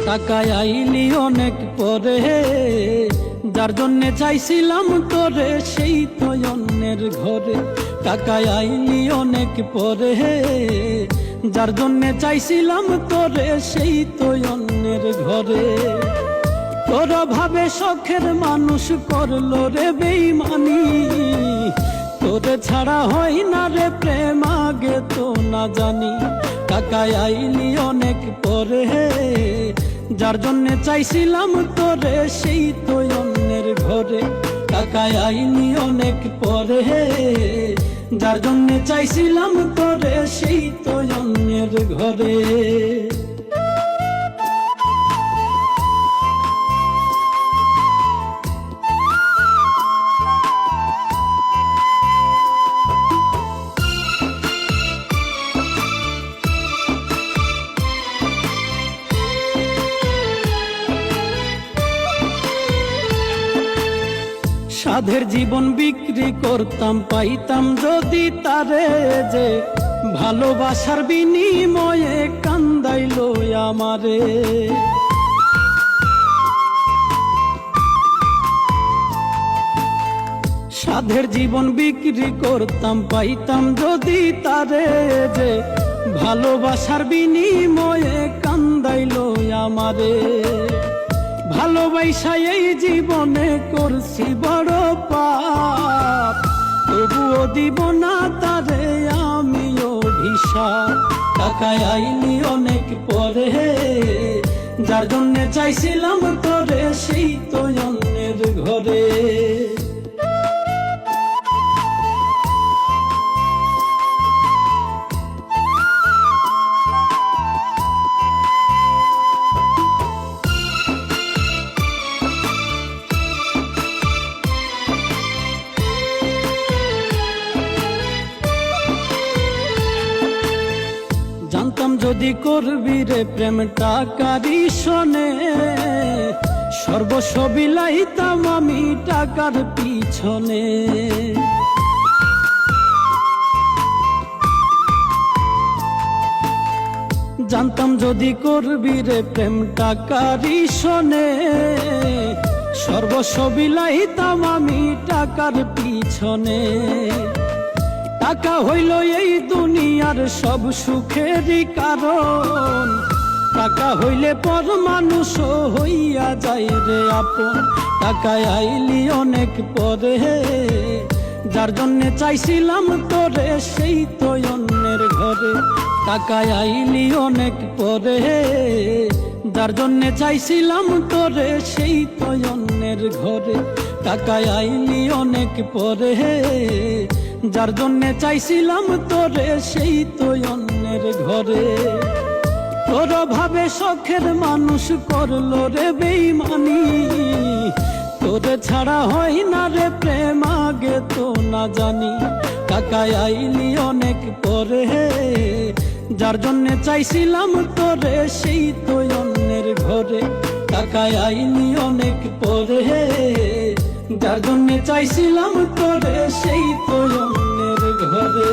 টাকায় আইলি অনেক পরে, যার জন্যে চাইছিলাম তোরে সেই তো অন্যের ঘরে। টাকায় আইলি অনেক পরে, যার জন্যে চাইছিলাম তোরে সেই তো অন্যের ঘরে। তোর ভাবে শখের মানুষ করলো রে বেইমানি, তোরে ছাড়া হয় না রে প্রেম আগে তো না জানি। টাকায় আইলি অনেক পরে, যার জন্যে চাইছিলাম তোরে সেই তো অন্যের ঘরে। টাকায় আইলি অনেক পরে, যার জন্যে চাইছিলাম তোরে সেই তো অন্যের ঘরে। সাধের জীবন বিক্রি করতাম, পাইতাম যদি তারে যে ভালোবাসার বিনিময়ে কান্দাইলো আমারে। সাধের জীবন বিক্রি করতাম, পাইতাম যদি তারে যে ভালোবাসার বিনিময়ে কান্দাইলো আমারে। ভালোবাসা এই জীবনে করছি বড় পাপ, তবুও দিব না তারে আমি অভিশাপ। টাকায় আইলি অনেক পরে, যার জন্যে চাইছিলাম তোরে সেই তো অন্যের ঘরে। জানতাম যদি করবি রে প্রেম টাকারই শোনে, সর্বস্ব বিলাইতাম আমি টাকার পিছনে। জানতাম যদি করবি রে প্রেম টাকারই শোনে, সর্বস্ব বিলাইতাম আমি টাকার পিছনে। টাকা হইল এই দুনিয়ার সব সুখেরই কারণ, টাকা হইলে পর মানুষ হইয়া যায় রে আপন। টাকায় আইলি অনেক পরে, যার জন্যে চাইছিলাম তোরে সেই তো অন্যের ঘরে। টাকায় আইলি অনেক পরে, যার জন্যে চাইছিলাম তোরে সেই তো অন্যের ঘরে। টাকায় আইলি অনেক পরে, যার জন্যে চাইছিলাম তোরে সেই তো অন্যের ঘরে। তোর ভাবে শখের মানুষ করলো রে বেইমানি, তোরে ছাড়া হয় না রে প্রেম আগে তো না জানি। টাকায় আইলি অনেক পরে, যার জন্যে চাইছিলাম তোরে সেই তো অন্যের ঘরে। টাকায় আইলি অনেক পরে, যার জন্যে চাইছিলাম তোরে সেই তো অন্যের ঘরে।